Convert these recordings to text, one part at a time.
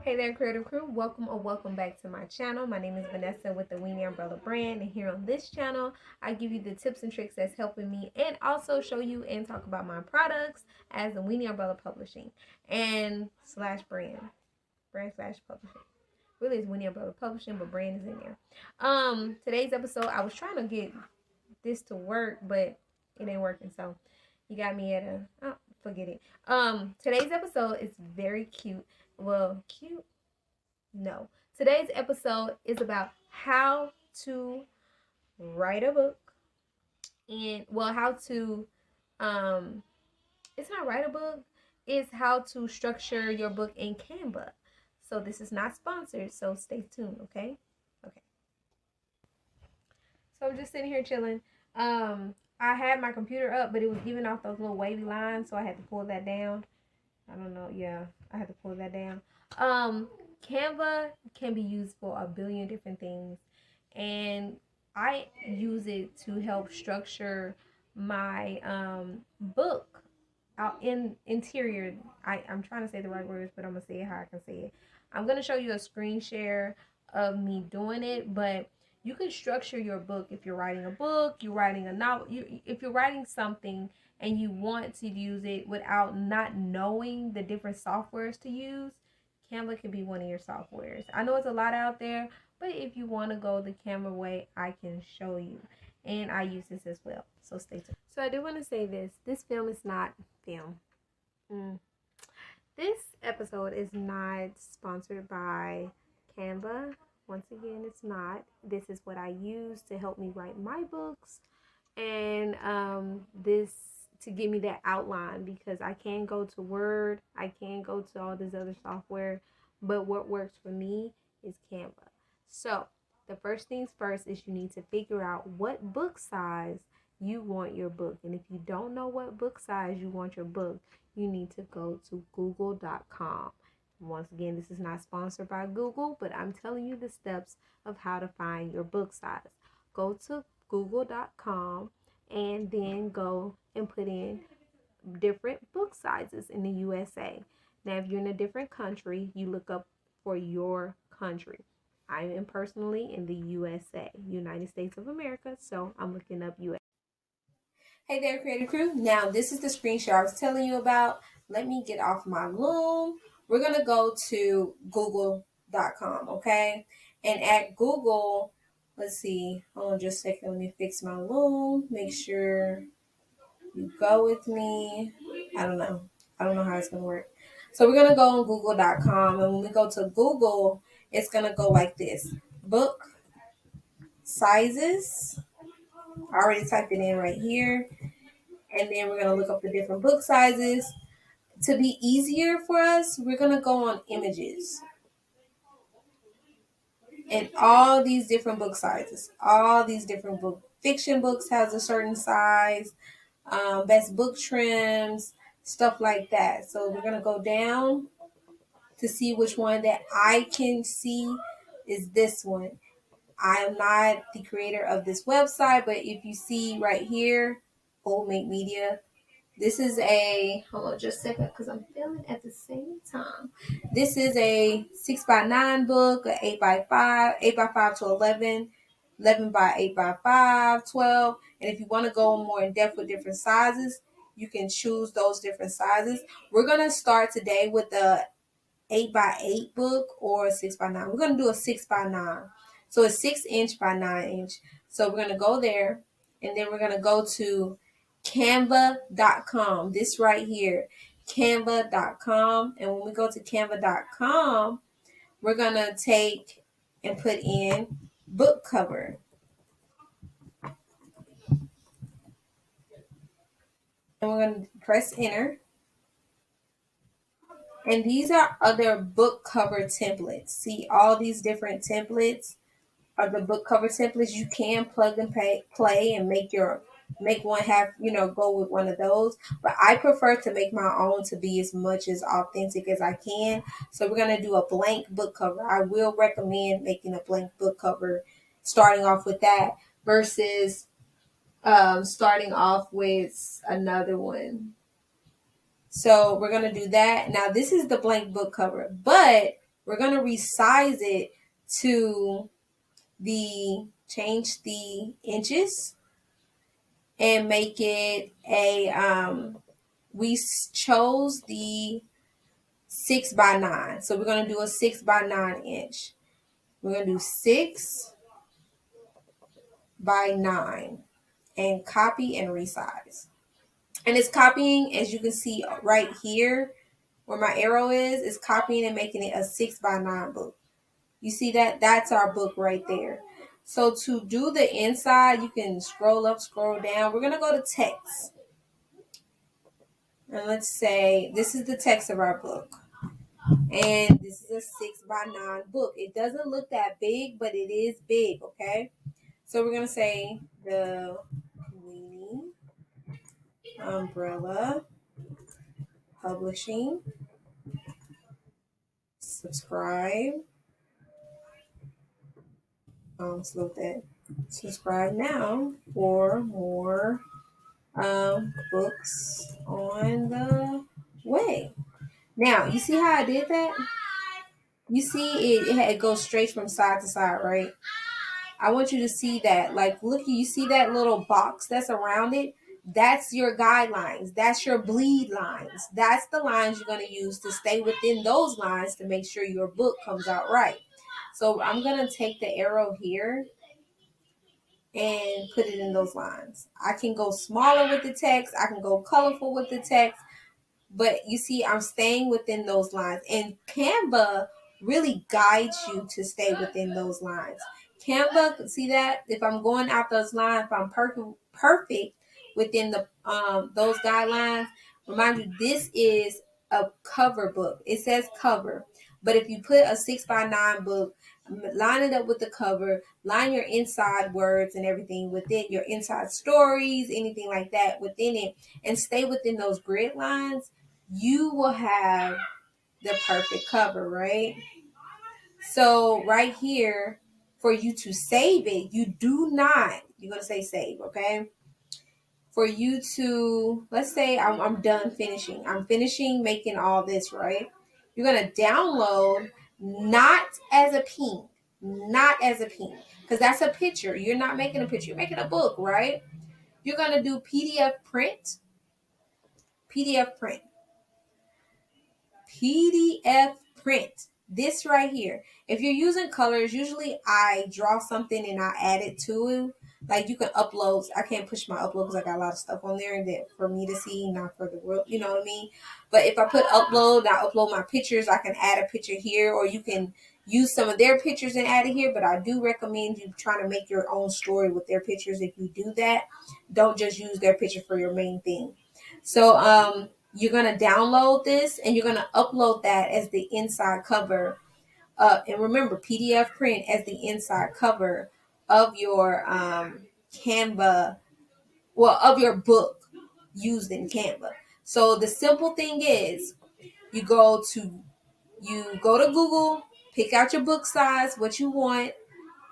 Hey there, creative crew. Welcome or welcome back to my channel. My name is Vanessa with the Weenie Umbrella brand, and here on this channel I give you the tips and tricks that's helping me, and also show you and talk about my products as the Weenie Umbrella Publishing and slash brand slash publishing. Really, it's Weenie Umbrella Publishing, but brand is in there. Today's episode, I was trying to get this to work, but it ain't working, so you got me at a forget it. Today's episode is very cute. Well, cute, no. Today's episode is about how to write a book, and well, how to it's not write a book, it's how to structure your book in Canva. So this is not sponsored, so stay tuned, okay? Okay. So I'm just sitting here chilling. I had my computer up, but it was giving off those little wavy lines, so I had to pull that down. I don't know. Yeah, I had to pull that down. Canva can be used for a billion different things, and I use it to help structure my book out in interior. I'm trying to say the right words, but I'm gonna say it how I can say it. I'm gonna show you a screen share of me doing it, but you can structure your book if you're writing a book, you're writing a novel, if you're writing something and you want to use it without not knowing the different softwares to use, Canva can be one of your softwares. I know it's a lot out there, but if you want to go the Canva way, I can show you. And I use this as well. So stay tuned. So I do want to say this. This film is not film. This episode is not sponsored by Canva. Once again, it's not. This is what I use to help me write my books, and this to give me that outline, because I can go to Word, I can go to all this other software, but what works for me is Canva. So the first things first is you need to figure out what book size you want your book. And if you don't know what book size you want your book, you need to go to google.com. Once again, this is not sponsored by Google, but I'm telling you the steps of how to find your book size. Go to google.com and then go and put in different book sizes in the USA. Now, if you're in a different country, you look up for your country. I am personally in the USA, United States of America, so I'm looking up USA. Hey there, creative crew. Now, this is the screen share I was telling you about. Let me get off my loom. We're going to go to google.com, okay? And at Google, let's see. Hold on just a second. Let me fix my loom. Make sure you go with me. I don't know. I don't know how it's going to work. So we're going to go on google.com. And when we go to Google, it's going to go like this. Book sizes. I already typed it in right here. And then we're going to look up the different book sizes. To be easier for us, we're going to go on images. And all these different book sizes, all these different book fiction books has a certain size, best book trims, stuff like that. So we're going to go down to see which one that I can see is this one. I am not the creator of this website, but if you see right here, Old Make Media, this is a, hold on just a second because I'm filming at the same time. This is a 6x9 book, a 8x5, 8x5 to 11, 11 by 8x5, 12. And if you want to go more in depth with different sizes, you can choose those different sizes. We're going to start today with the 8x8 book or a 6x9. We're going to do a 6x9. So it's 6 inch by 9 inch. So we're going to go there, and then we're going to go to canva.com. This right here, canva.com. And when we go to canva.com, we're going to take and put in book cover. And we're going to press enter. And these are other book cover templates. See, all these different templates are the book cover templates. You can plug and play and make one have, go with one of those. But I prefer to make my own to be as much as authentic as I can. So we're going to do a blank book cover. I will recommend making a blank book cover, starting off with that versus starting off with another one. So we're going to do that. Now, this is the blank book cover, but we're going to resize it to change the inches and make it we chose the 6x9. So we're going to do a 6x9 inch. We're going to do 6x9 and copy and resize. And it's copying, as you can see right here where my arrow is, it's copying and making it a 6x9 book. You see that? That's our book right there. So to do the inside, you can scroll up, scroll down. We're going to go to text. And let's say this is the text of our book. And this is a 6x9 book. It doesn't look that big, but it is big, okay? So we're going to say the Weenie Umbrella Publishing. Subscribe. Slow that. Subscribe now for more books on the way. Now, you see how I did that? You see it goes straight from side to side, right? I want you to see that. Like, look, you see that little box that's around it? That's your guidelines. That's your bleed lines. That's the lines you're going to use to stay within those lines to make sure your book comes out right. So I'm going to take the arrow here and put it in those lines. I can go smaller with the text. I can go colorful with the text. But you see, I'm staying within those lines. And Canva really guides you to stay within those lines. Canva, see that? If I'm going out those lines, if I'm perfect within the those guidelines, remind you, this is a cover book. It says cover. But if you put a 6x9 book, line it up with the cover, line your inside words and everything within your inside stories, anything like that within it, and stay within those grid lines, you will have the perfect cover, right? So right here, for you to save it, you're going to say save, okay? For you to, let's say I'm done finishing. I'm finishing making all this, right? You're going to download not as a ping, because that's a picture. You're not making a picture. You're making a book, right? You're going to do PDF print. This right here. If you're using colors, usually I draw something and I add it to it. Like you can upload. I can't push my upload because I got a lot of stuff on there that for me to see, not for the world. You know what I mean? But if I put upload, I upload my pictures. I can add a picture here, or you can use some of their pictures and add it here. But I do recommend you trying to make your own story with their pictures. If you do that, don't just use their picture for your main thing. So you're going to download this and you're going to upload that as the inside cover. And remember, PDF print as the inside cover of your Canva, of your book used in Canva. So the simple thing is you go to Google, pick out your book size, what you want,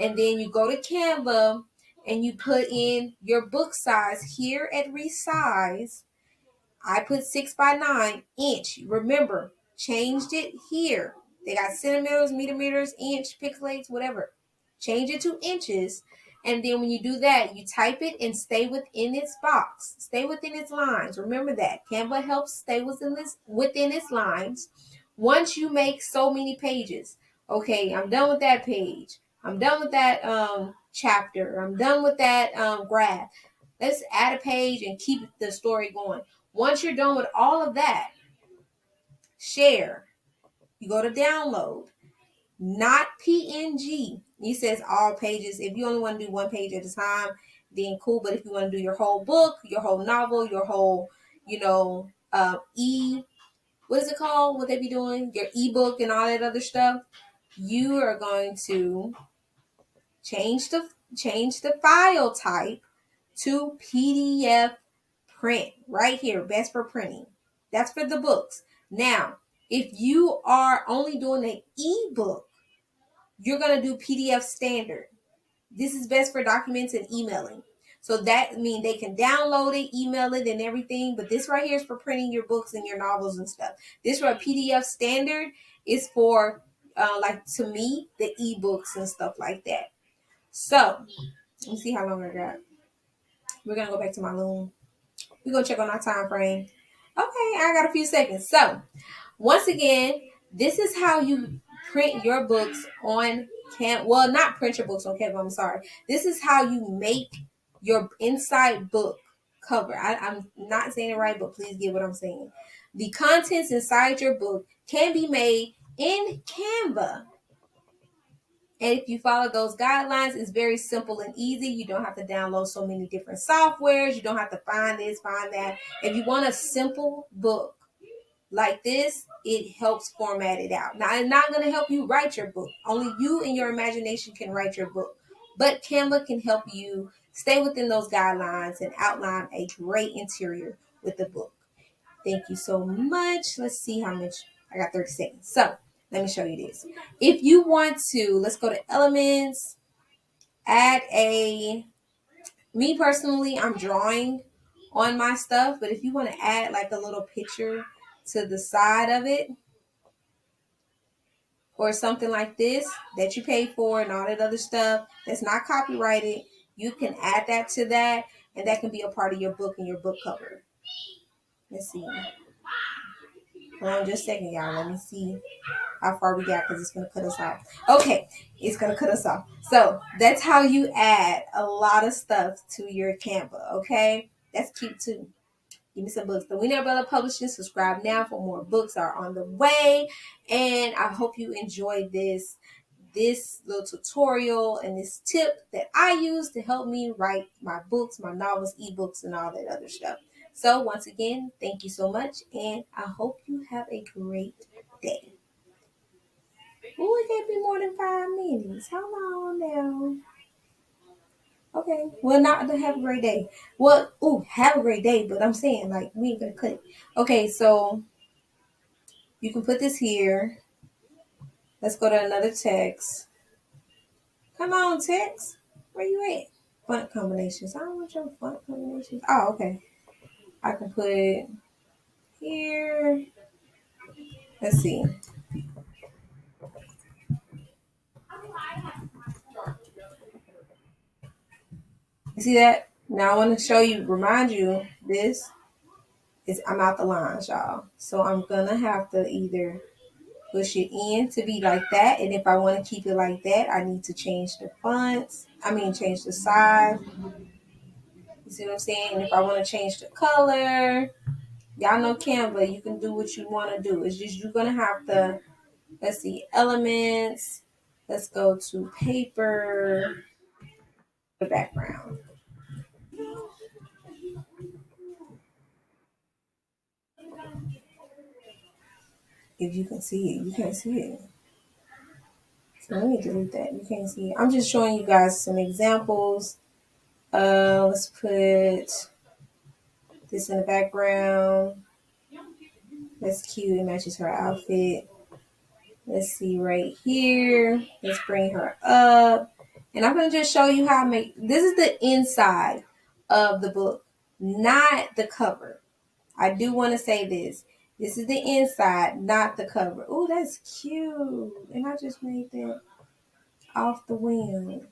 and then you go to Canva and you put in your book size here at resize. I put 6x9 inch. Remember, changed it here. They got centimeters, millimeters, inch, pixelates, whatever. Change it to inches. And then when you do that, you type it and stay within its box. Stay within its lines. Remember that. Canva helps stay within its lines. Once you make so many pages, okay, I'm done with that page. I'm done with that chapter. I'm done with that graph. Let's add a page and keep the story going. Once you're done with all of that, share. You go to download, not PNG. It says all pages. If you only want to do one page at a time, then cool. But if you want to do your whole book, your whole novel, your whole, what is it called? What they be doing? Your ebook and all that other stuff. You are going to change the file type to PDF print right here. Best for printing. That's for the books. Now, if you are only doing an ebook, you're going to do PDF standard. This is best for documents and emailing. So that means they can download it, email it, and everything. But this right here is for printing your books and your novels and stuff. This right, PDF standard is for like to me, the ebooks and stuff like that. So let me see how long I got. We're gonna go back to my loom. We're gonna check on our time frame. Okay, I got a few seconds. So once again, this is how you print your books on Canva. Well, not print your books on Canva, I'm sorry. This is how you make your inside book cover. I'm not saying it right, but please get what I'm saying. The contents inside your book can be made in Canva. And if you follow those guidelines, it's very simple and easy. You don't have to download so many different softwares. You don't have to find this, find that. If you want a simple book like this, it helps format it out. Now, it's not going to help you write your book. Only you and your imagination can write your book. But Canva can help you stay within those guidelines and outline a great interior with the book. Thank you so much. Let's see how much. I got 30 seconds. So let me show you this. If you want to, let's go to elements, add me personally, I'm drawing on my stuff, but if you want to add like a little picture to the side of it or something like this that you pay for and all that other stuff that's not copyrighted, you can add that to that, and that can be a part of your book and your book cover. Let's see. Hold on just a second, y'all. Let me see how far we got because it's going to cut us off. Okay, it's going to cut us off. So that's how you add a lot of stuff to your Canva, okay? That's cute too. Give me some books. The Weena Umbrella Publishing. Subscribe now for more books are on the way. And I hope you enjoyed this little tutorial and this tip that I use to help me write my books, my novels, ebooks, and all that other stuff. So once again, thank you so much, and I hope you have a great day. Oh, it can't be more than 5 minutes. How long now? Okay. Well, not to have a great day. Well, have a great day, but I'm saying like we ain't gonna cut it. Okay, so you can put this here. Let's go to another text. Come on, text. Where you at? Font combinations. I don't want your font combinations. Oh, okay. I can put here. Let's see. You see that? Now I want to show you, remind you, this is, I'm out the lines, y'all. So I'm going to have to either push it in to be like that. And if I want to keep it like that, I need to change the fonts. Change the size. You see what I'm saying? And if I want to change the color, y'all know Canva, you can do what you want to do. It's just you're going to have to, let's see, elements. Let's go to paper, the background. If you can see it, you can't see it. So let me delete that. You can't see it. I'm just showing you guys some examples. Let's put this in the background. That's cute. It matches her outfit. Let's see right here. Let's bring her up. And I'm going to just show you how I make, this is the inside of the book, not the cover. I do want to say this. This is the inside, not the cover. Oh, that's cute. And I just made that off the whim.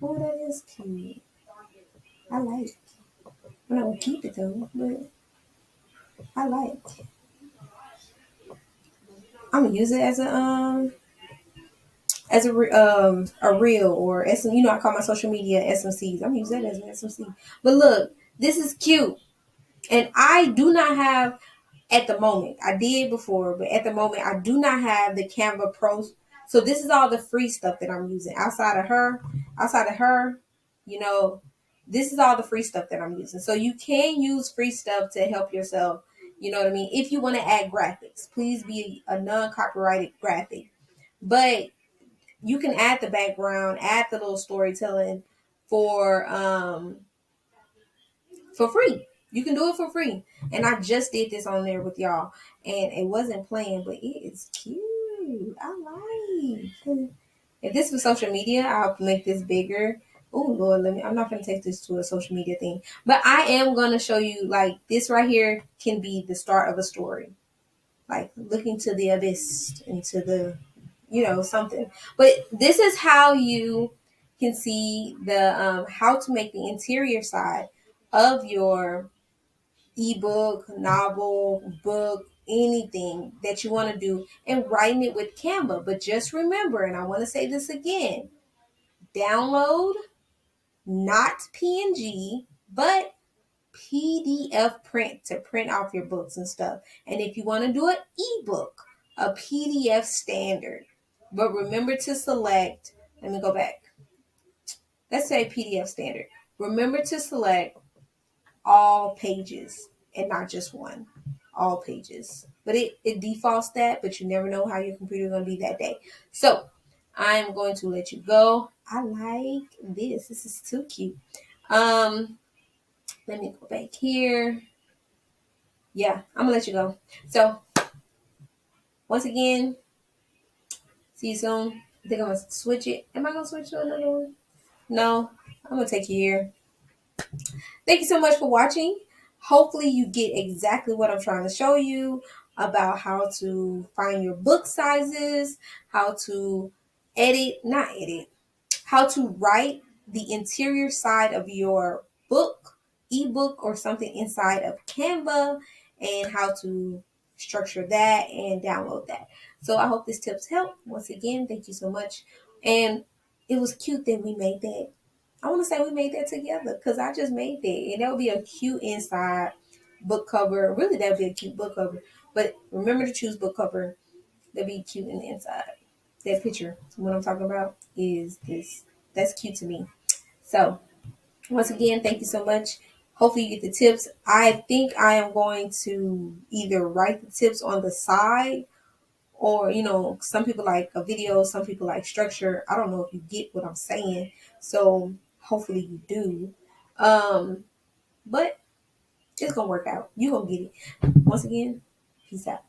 Oh, that is cute. I like it. I'm not going to keep it though, but I like it. I'm going to use it as a reel or SM, I call my social media SMCs. I'm using that as an SMC. But look, this is cute. And I do not have at the moment. I did before, but at the moment I do not have the Canva Pro. So this is all the free stuff that I'm using. Outside of her, this is all the free stuff that I'm using. So you can use free stuff to help yourself. You know what I mean? If you want to add graphics, please be a non-copyrighted graphic. But you can add the background, add the little storytelling for free. You can do it for free. And I just did this on there with y'all. And it wasn't playing, but it is cute. I like. If this was social media, I'll make this bigger. Oh Lord, I'm not gonna take this to a social media thing. But I am gonna show you, like, this right here can be the start of a story. Like looking to the abyss, into the something. But this is how you can see the how to make the interior side of your ebook, novel, book, anything that you want to do, and writing it with Canva. But just remember, and I want to say this again, download not PNG, but PDF print to print off your books and stuff. And if you want to do an ebook, a PDF standard. But remember to select, let me go back. Let's say PDF standard. Remember to select all pages and not just one. All pages. But it defaults that, but you never know how your computer is going to be that day. So I'm going to let you go. I like this. This is too cute. Let me go back here. Yeah, I'm gonna let you go. So once again, see you soon. I think I'm gonna switch it. Am I gonna switch to another one? No, I'm gonna take you here. Thank you so much for watching. Hopefully you get exactly what I'm trying to show you about how to find your book sizes, how to not edit, how to write the interior side of your book, ebook, or something inside of Canva, and how to structure that and download that. So I hope this tips help. Once again, thank you so much. And it was cute that we made that. I want to say we made that together because I just made that. And that would be a cute inside book cover. Really, that would be a cute book cover. But remember to choose book cover. That'd be cute in the inside. That picture, what I'm talking about, is this. That's cute to me. So, once again, thank you so much. Hopefully, you get the tips. I think I am going to either write the tips on the side or, some people like a video, some people like structure. I don't know if you get what I'm saying. So, hopefully, you do. But it's going to work out. You're going to get it. Once again, peace out.